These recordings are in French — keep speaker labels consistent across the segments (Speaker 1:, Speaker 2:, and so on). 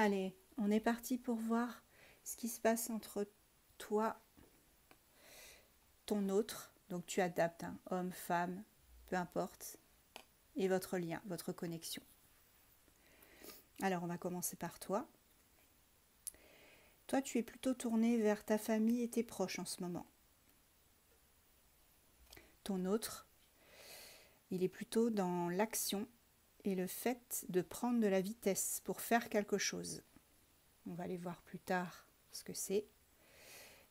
Speaker 1: Allez, on est parti pour voir ce qui se passe entre toi, ton autre, donc tu adaptes, hein, homme, femme, peu importe, et votre lien, votre connexion. Alors on va commencer par toi. Toi, tu es plutôt tourné vers ta famille et tes proches en ce moment. Ton autre, il est plutôt dans l'action et le fait de prendre de la vitesse pour faire quelque chose. On va aller voir plus tard ce que c'est.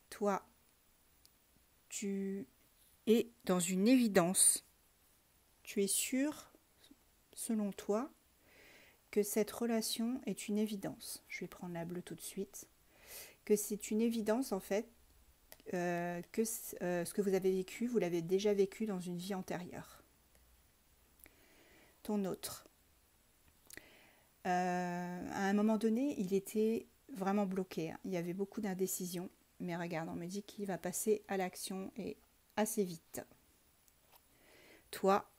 Speaker 1: Toi, tu es dans une évidence. Tu es sûr, selon toi, que cette relation est une évidence. Je vais prendre la bleue tout de suite. Que c'est une évidence, en fait, que ce que vous avez vécu, vous l'avez déjà vécu dans une vie antérieure. Ton autre. À un moment donné, il était vraiment bloqué. Il y avait beaucoup d'indécision. Mais regarde, on me dit qu'il va passer à l'action et assez vite. Toi,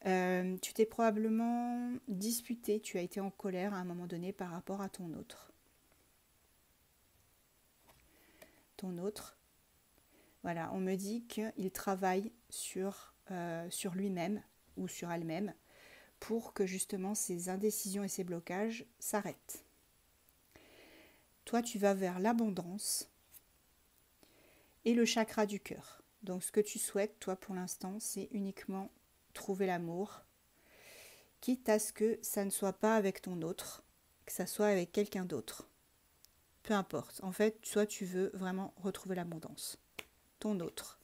Speaker 1: tu t'es probablement disputé, tu as été en colère à un moment donné par rapport à ton autre. Ton autre, voilà, on me dit qu'il travaille sur lui-même ou sur elle-même pour que justement ces indécisions et ces blocages s'arrêtent. Toi, tu vas vers l'abondance et le chakra du cœur. Donc ce que tu souhaites, toi, pour l'instant, c'est uniquement trouver l'amour, quitte à ce que ça ne soit pas avec ton autre, que ça soit avec quelqu'un d'autre. Peu importe. En fait, soit tu veux vraiment retrouver l'abondance. Ton autre.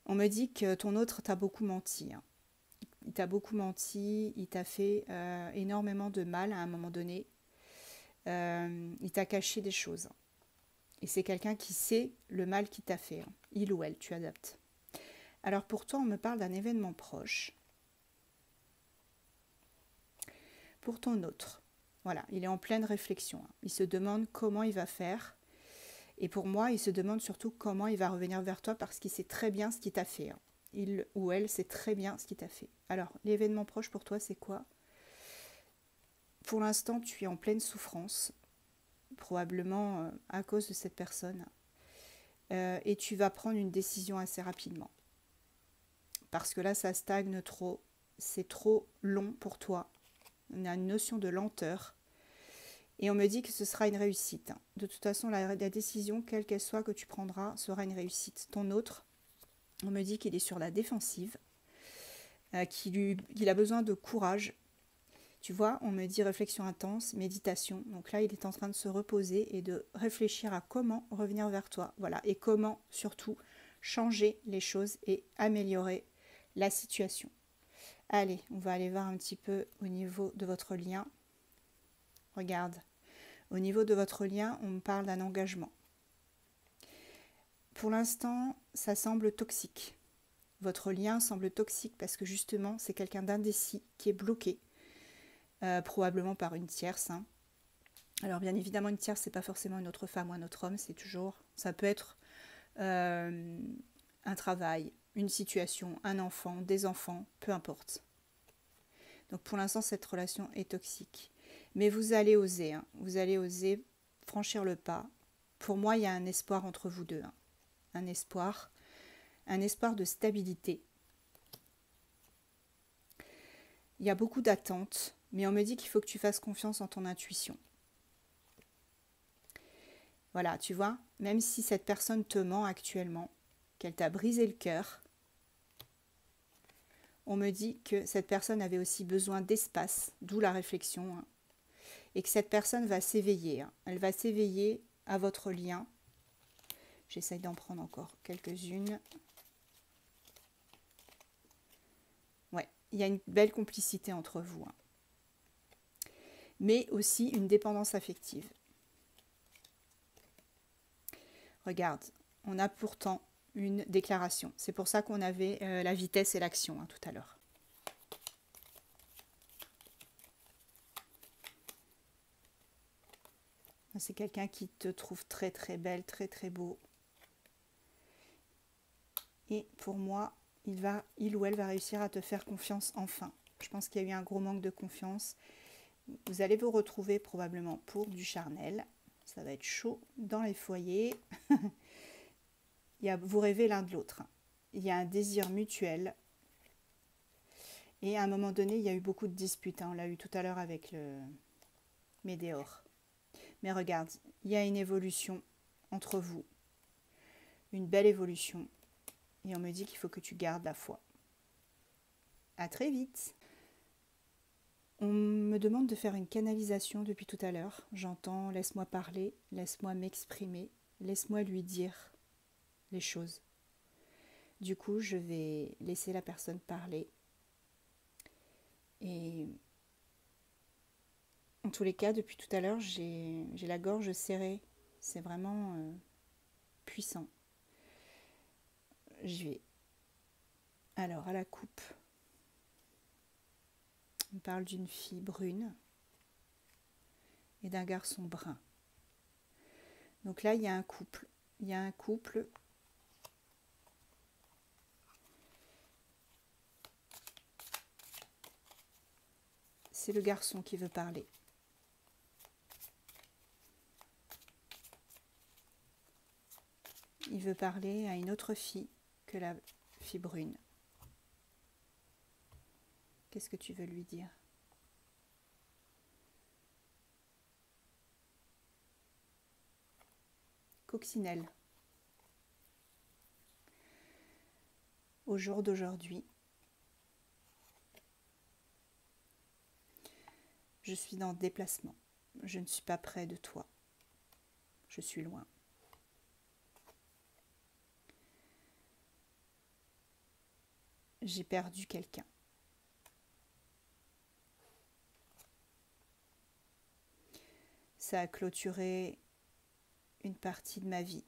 Speaker 1: On me dit que ton autre t'a beaucoup menti. Hein. Il t'a beaucoup menti, il t'a fait énormément de mal à un moment donné. Il t'a caché des choses. Et c'est quelqu'un qui sait le mal qu'il t'a fait. Hein. Il ou elle, tu adaptes. Alors pour toi, on me parle d'un événement proche. Pour ton autre, voilà, il est en pleine réflexion. Hein. Il se demande comment il va faire. Et pour moi, il se demande surtout comment il va revenir vers toi parce qu'il sait très bien ce qu'il t'a fait. Hein. Il ou elle sait très bien ce qu'il t'a fait. Alors, l'événement proche pour toi, c'est quoi? Pour l'instant, tu es en pleine souffrance, probablement à cause de cette personne. Et tu vas prendre une décision assez rapidement. Parce que là, ça stagne trop. C'est trop long pour toi. On a une notion de lenteur. Et on me dit que ce sera une réussite. De toute façon, la décision, quelle qu'elle soit que tu prendras, sera une réussite. Ton autre, on me dit qu'il est sur la défensive, qu'il a besoin de courage. Tu vois, on me dit réflexion intense, méditation. Donc là, il est en train de se reposer et de réfléchir à comment revenir vers toi. Voilà, et comment surtout changer les choses et améliorer la situation. Allez, on va aller voir un petit peu au niveau de votre lien. Regarde, au niveau de votre lien, on me parle d'un engagement. Pour l'instant, ça semble toxique. Votre lien semble toxique parce que justement, c'est quelqu'un d'indécis qui est bloqué, probablement par une tierce. Hein. Alors bien évidemment, une tierce, c'est pas forcément une autre femme ou un autre homme, c'est toujours, ça peut être un travail, une situation, un enfant, des enfants, peu importe. Donc pour l'instant, cette relation est toxique. Mais vous allez oser, hein. Vous allez oser franchir le pas. Pour moi, il y a un espoir entre vous deux. Hein. Un espoir de stabilité. Il y a beaucoup d'attentes, mais on me dit qu'il faut que tu fasses confiance en ton intuition. Voilà, tu vois, même si cette personne te ment actuellement, qu'elle t'a brisé le cœur, on me dit que cette personne avait aussi besoin d'espace, d'où la réflexion, hein, et que cette personne va s'éveiller. Hein. Elle va s'éveiller à votre lien. J'essaye d'en prendre encore quelques-unes. Ouais, il y a une belle complicité entre vous. Hein. Mais aussi une dépendance affective. Regarde, on a pourtant une déclaration. C'est pour ça qu'on avait la vitesse et l'action hein, tout à l'heure. C'est quelqu'un qui te trouve très très belle, très très beau. Et pour moi, il ou elle va réussir à te faire confiance enfin. Je pense qu'il y a eu un gros manque de confiance. Vous allez vous retrouver probablement pour du charnel. Ça va être chaud dans les foyers. Vous rêvez l'un de l'autre. Il y a un désir mutuel. Et à un moment donné, il y a eu beaucoup de disputes. On l'a eu tout à l'heure avec le Médéor. Mais regarde, il y a une évolution entre vous. Une belle évolution. Et on me dit qu'il faut que tu gardes la foi. À très vite. On me demande de faire une canalisation depuis tout à l'heure. J'entends « laisse-moi parler, laisse-moi m'exprimer, laisse-moi lui dire les choses ». Du coup, je vais laisser la personne parler. Et en tous les cas, depuis tout à l'heure, j'ai la gorge serrée. C'est vraiment puissant. J'y vais. Alors, à la coupe, on parle d'une fille brune et d'un garçon brun. Donc là, il y a un couple. Il y a un couple. C'est le garçon qui veut parler. Il veut parler à une autre fille que la fille brune. Qu'est-ce que tu veux lui dire? Coccinelle. Au jour d'aujourd'hui, je suis en déplacement. Je ne suis pas près de toi. Je suis loin. J'ai perdu quelqu'un. Ça a clôturé une partie de ma vie.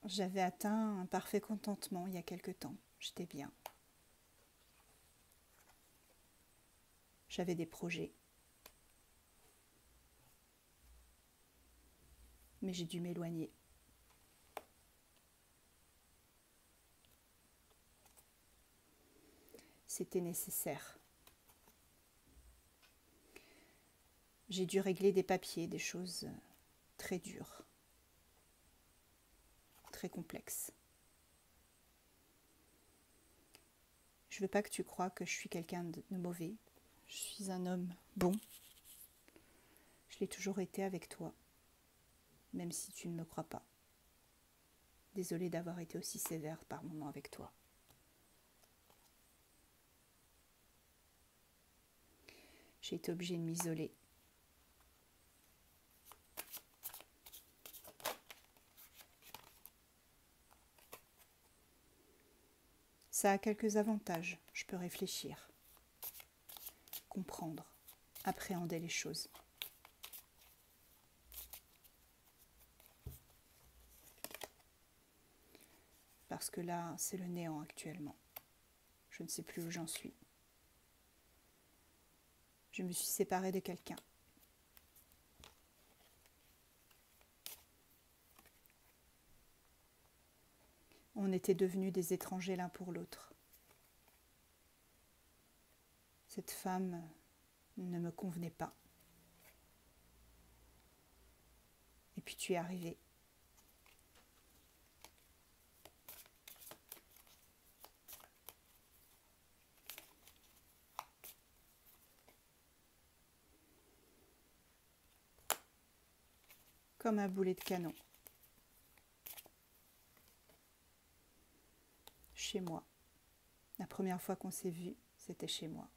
Speaker 1: J'avais atteint un parfait contentement il y a quelque temps. J'étais bien. J'avais des projets. Mais j'ai dû m'éloigner. C'était nécessaire. J'ai dû régler des papiers, des choses très dures, très complexes. Je ne veux pas que tu crois que je suis quelqu'un de mauvais. Je suis un homme bon. Je l'ai toujours été avec toi, même si tu ne me crois pas. Désolée d'avoir été aussi sévère par moments avec toi. J'ai été obligée de m'isoler. Ça a quelques avantages. Je peux réfléchir, comprendre, appréhender les choses. Parce que là, c'est le néant actuellement. Je ne sais plus où j'en suis. Je me suis séparée de quelqu'un. On était devenus des étrangers l'un pour l'autre. Cette femme ne me convenait pas. Et puis tu es arrivé. Comme un boulet de canon. Chez moi. La première fois qu'on s'est vu, c'était chez moi.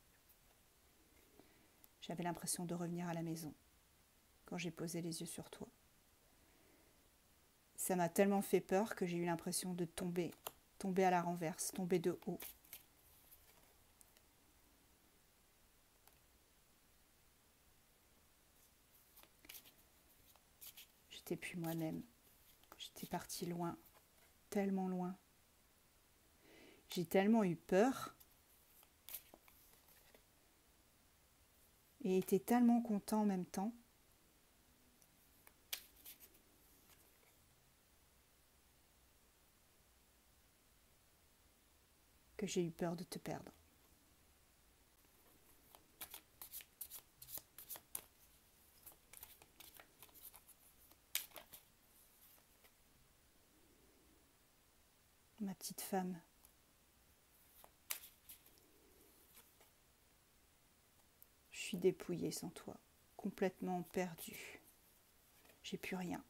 Speaker 1: J'avais l'impression de revenir à la maison quand j'ai posé les yeux sur toi. Ça m'a tellement fait peur que j'ai eu l'impression de tomber à la renverse, tomber de haut. J'étais plus moi-même. J'étais partie loin, tellement loin. J'ai tellement eu peur et été tellement content en même temps. que j'ai eu peur de te perdre. Ma petite femme, je suis dépouillée sans toi, complètement perdue. J'ai plus rien.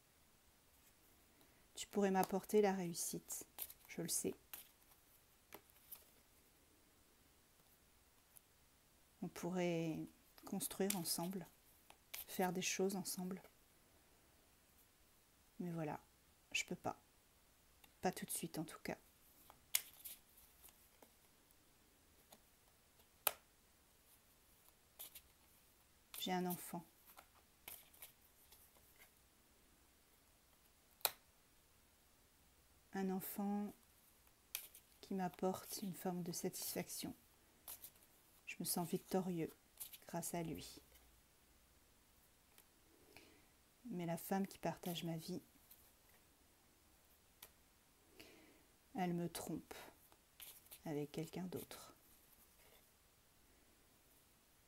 Speaker 1: Tu pourrais m'apporter la réussite, je le sais. On pourrait construire ensemble, faire des choses ensemble. Mais voilà, je peux pas. Pas tout de suite en tout cas. J'ai un enfant. Un enfant qui m'apporte une forme de satisfaction. Je me sens victorieux grâce à lui. Mais la femme qui partage ma vie, elle me trompe avec quelqu'un d'autre.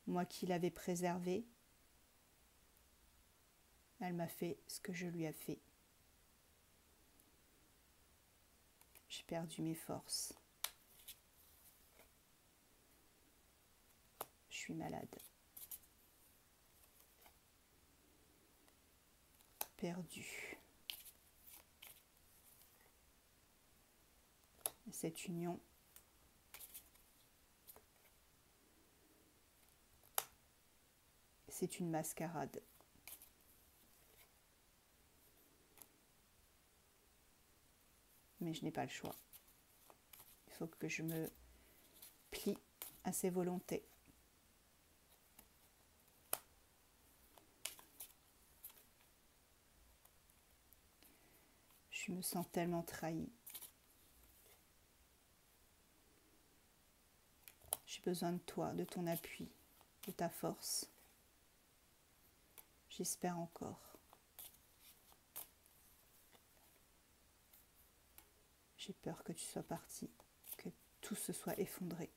Speaker 1: Moi qui l'avais préservée, elle m'a fait ce que je lui ai fait. J'ai perdu mes forces. Je suis malade. Perdue. Cette union c'est une mascarade. Mais je n'ai pas le choix. Il faut que je me plie à ses volontés. Je me sens tellement trahie. J'ai besoin de toi, de ton appui, de ta force. J'espère encore. J'ai peur que tu sois parti, que tout se soit effondré.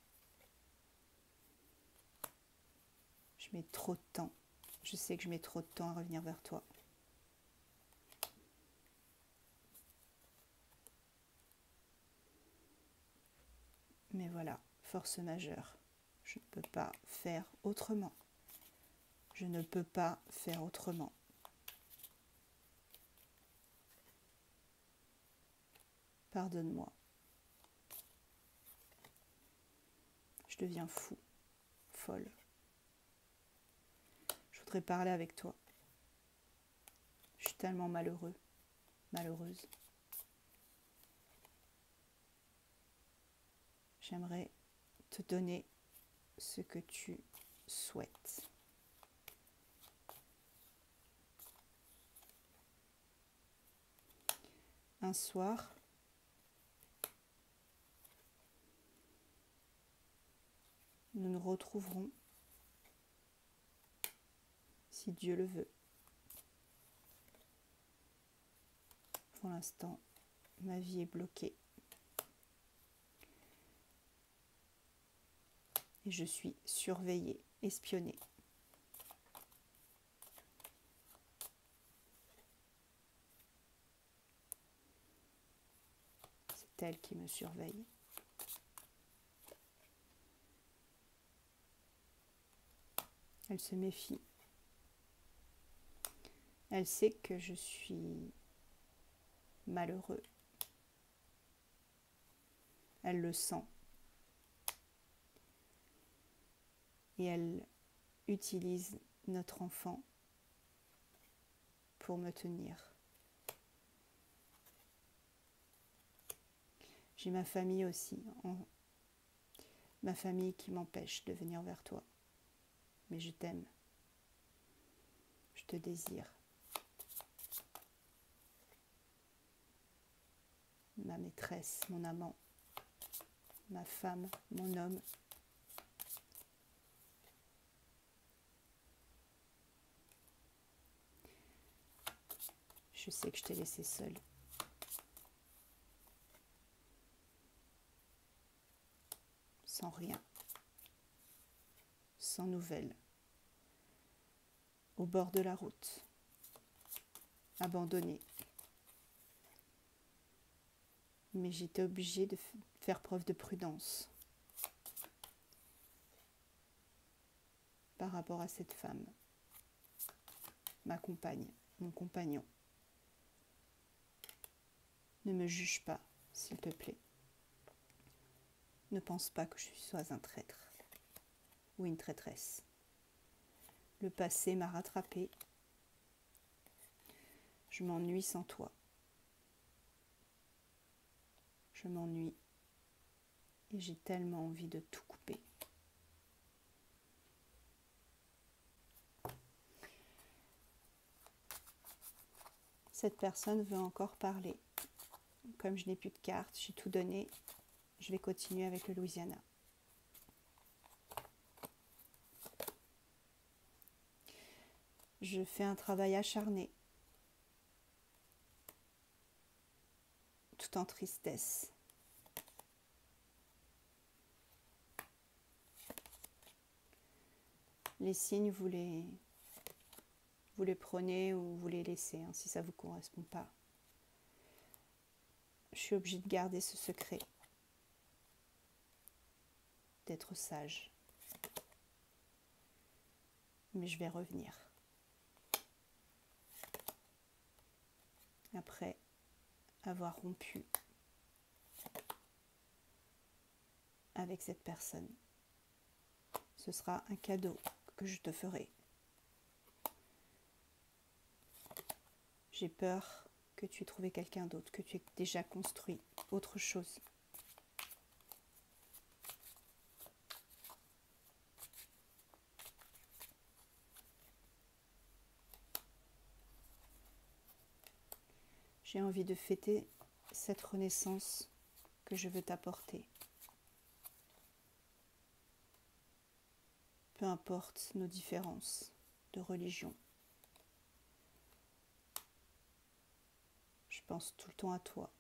Speaker 1: Je mets trop de temps. Je sais que je mets trop de temps à revenir vers toi. Mais voilà, force majeure. Je ne peux pas faire autrement. Je ne peux pas faire autrement. Pardonne-moi. Je deviens fou, folle. Je voudrais parler avec toi. Je suis tellement malheureux, malheureuse. J'aimerais te donner ce que tu souhaites. Un soir, nous nous retrouverons, si Dieu le veut. Pour l'instant, ma vie est bloquée. Et je suis surveillée, espionnée. C'est elle qui me surveille. Elle se méfie. Elle sait que je suis malheureux. Elle le sent. Et elle utilise notre enfant pour me tenir. J'ai ma famille aussi, ma famille qui m'empêche de venir vers toi. Mais je t'aime, je te désire. Ma maîtresse, mon amant, ma femme, mon homme. Je sais que je t'ai laissé seule. sans rien, sans nouvelles, au bord de la route, abandonné. Mais j'étais obligée de faire preuve de prudence par rapport à cette femme, ma compagne, mon compagnon. Ne me juge pas, s'il te plaît. Ne pense pas que je sois un traître ou une traîtresse. Le passé m'a rattrapée. Je m'ennuie sans toi. Je m'ennuie et j'ai tellement envie de tout couper. Cette personne veut encore parler. Comme je n'ai plus de cartes, j'ai tout donné. Je vais continuer avec le Louisiana. Je fais un travail acharné, tout en tristesse. Les signes, vous les prenez ou vous les laissez, hein, si ça ne vous correspond pas. Je suis obligée de garder ce secret, d'être sage. Mais je vais revenir. Après avoir rompu avec cette personne. Ce sera un cadeau que je te ferai. J'ai peur que tu aies trouvé quelqu'un d'autre, que tu aies déjà construit autre chose. J'ai envie de fêter cette renaissance que je veux t'apporter. Peu importe nos différences de religion. Je pense tout le temps à toi.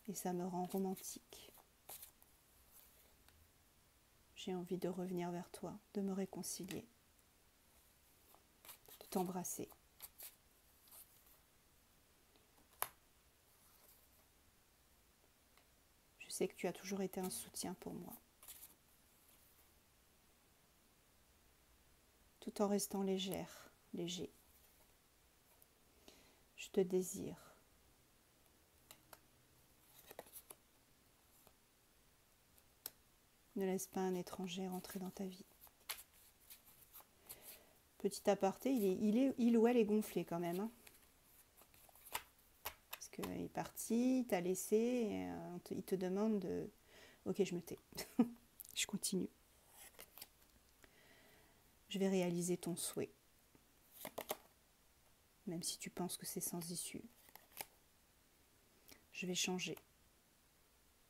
Speaker 1: Et ça me rend romantique. J'ai envie de revenir vers toi, de me réconcilier, de t'embrasser. Je sais que tu as toujours été un soutien pour moi. Tout en restant légère, léger. Je te désire. Ne laisse pas un étranger rentrer dans ta vie. Petit aparté, il ou elle est gonflé quand même. Hein. Parce qu'il est parti, il t'a laissé, et, il te demande de... Ok, je me tais. Je continue. Je vais réaliser ton souhait. Même si tu penses que c'est sans issue. Je vais changer.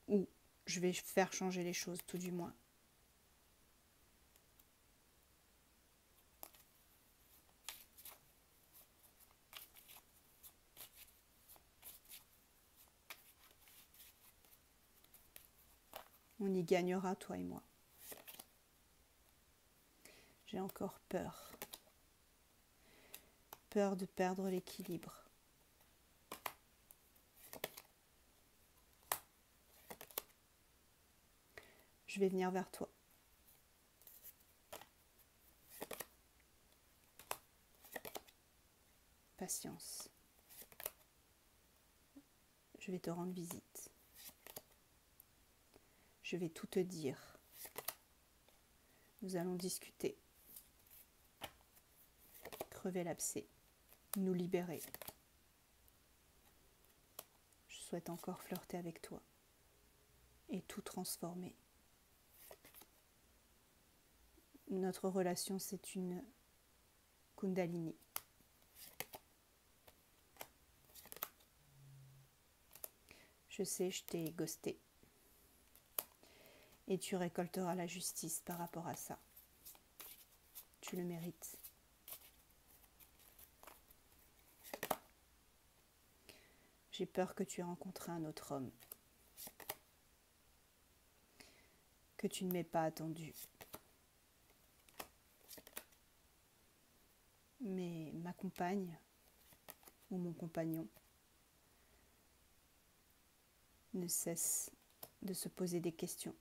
Speaker 1: Ou je vais faire changer les choses, tout du moins. On y gagnera, toi et moi. J'ai encore peur. Peur de perdre l'équilibre. Je vais venir vers toi. Patience. Je vais te rendre visite. Je vais tout te dire. Nous allons discuter. Crever l'abcès. Nous libérer. Je souhaite encore flirter avec toi. Et tout transformer. Notre relation, c'est une Kundalini. Je sais, je t'ai ghosté. Et tu récolteras la justice par rapport à ça. Tu le mérites. J'ai peur que tu aies rencontré un autre homme. que tu ne m'aies pas attendu. Mais ma compagne ou mon compagnon ne cesse de se poser des questions.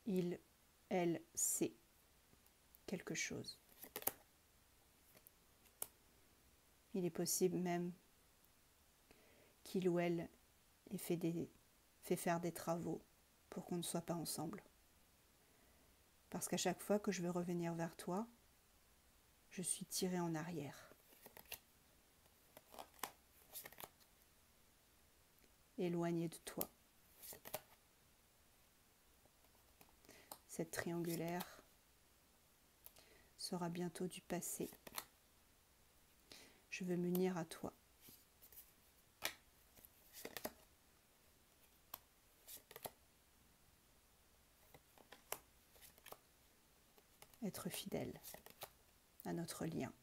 Speaker 1: Il, elle, sait quelque chose. Il est possible même qu'il ou elle ait fait faire des travaux pour qu'on ne soit pas ensemble. Parce qu'à chaque fois que je veux revenir vers toi, je suis tirée en arrière. Éloignée de toi. Cette triangulaire sera bientôt du passé. Je veux m'unir à toi. Être fidèle à notre lien.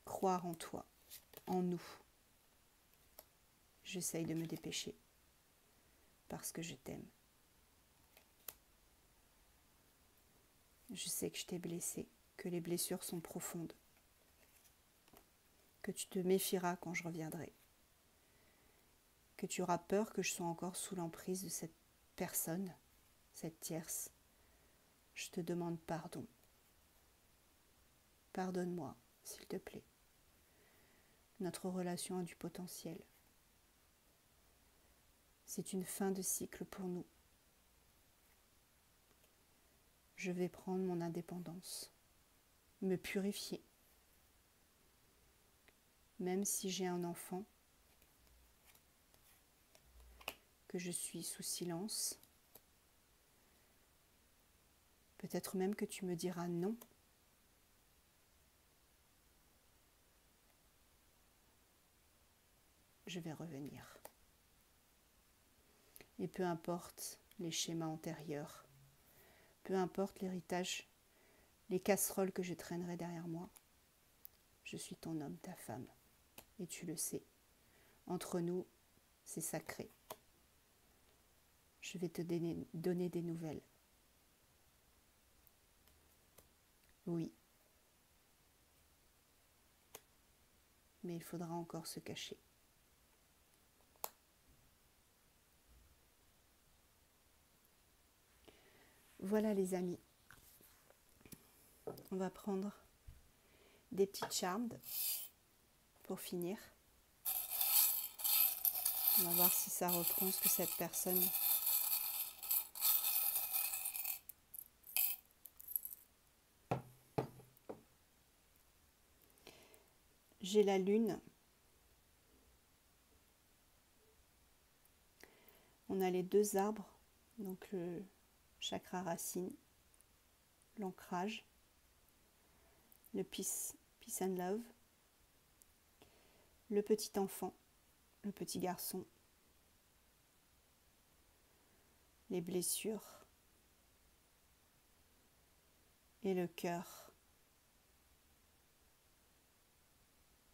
Speaker 1: Croire en toi, en nous. J'essaye de me dépêcher parce que je t'aime. Je sais que je t'ai blessé, que les blessures sont profondes, que tu te méfieras quand je reviendrai, que tu auras peur que je sois encore sous l'emprise de cette personne, cette tierce. Je te demande pardon. Pardonne-moi, s'il te plaît. Notre relation a du potentiel. C'est une fin de cycle pour nous. Je vais prendre mon indépendance, me purifier. Même si j'ai un enfant, que je suis sous silence, peut-être même que tu me diras non. Je vais revenir. Et peu importe les schémas antérieurs, peu importe l'héritage, les casseroles que je traînerai derrière moi, je suis ton homme, ta femme. Et tu le sais. Entre nous, c'est sacré. Je vais te donner des nouvelles. Oui. Mais il faudra encore se cacher. Voilà les amis. On va prendre des petites charmes pour finir. On va voir si ça reprend ce que cette personne j'ai la lune. On a les deux arbres, donc le chakra racine, l'ancrage, le peace and love, le petit enfant, le petit garçon, les blessures et le cœur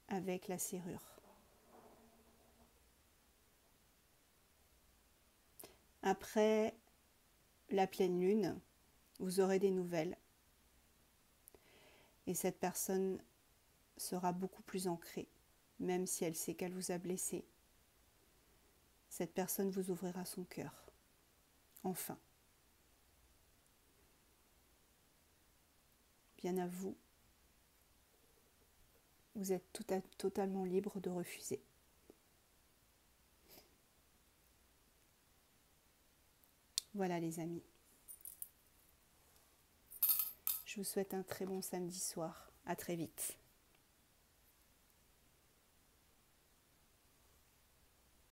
Speaker 1: avec la serrure. Après la pleine lune, vous aurez des nouvelles et cette personne sera beaucoup plus ancrée, même si elle sait qu'elle vous a blessé. Cette personne vous ouvrira son cœur. Enfin. Bien à vous. Vous êtes totalement libre de refuser. Voilà les amis. Je vous souhaite un très bon samedi soir. À très vite.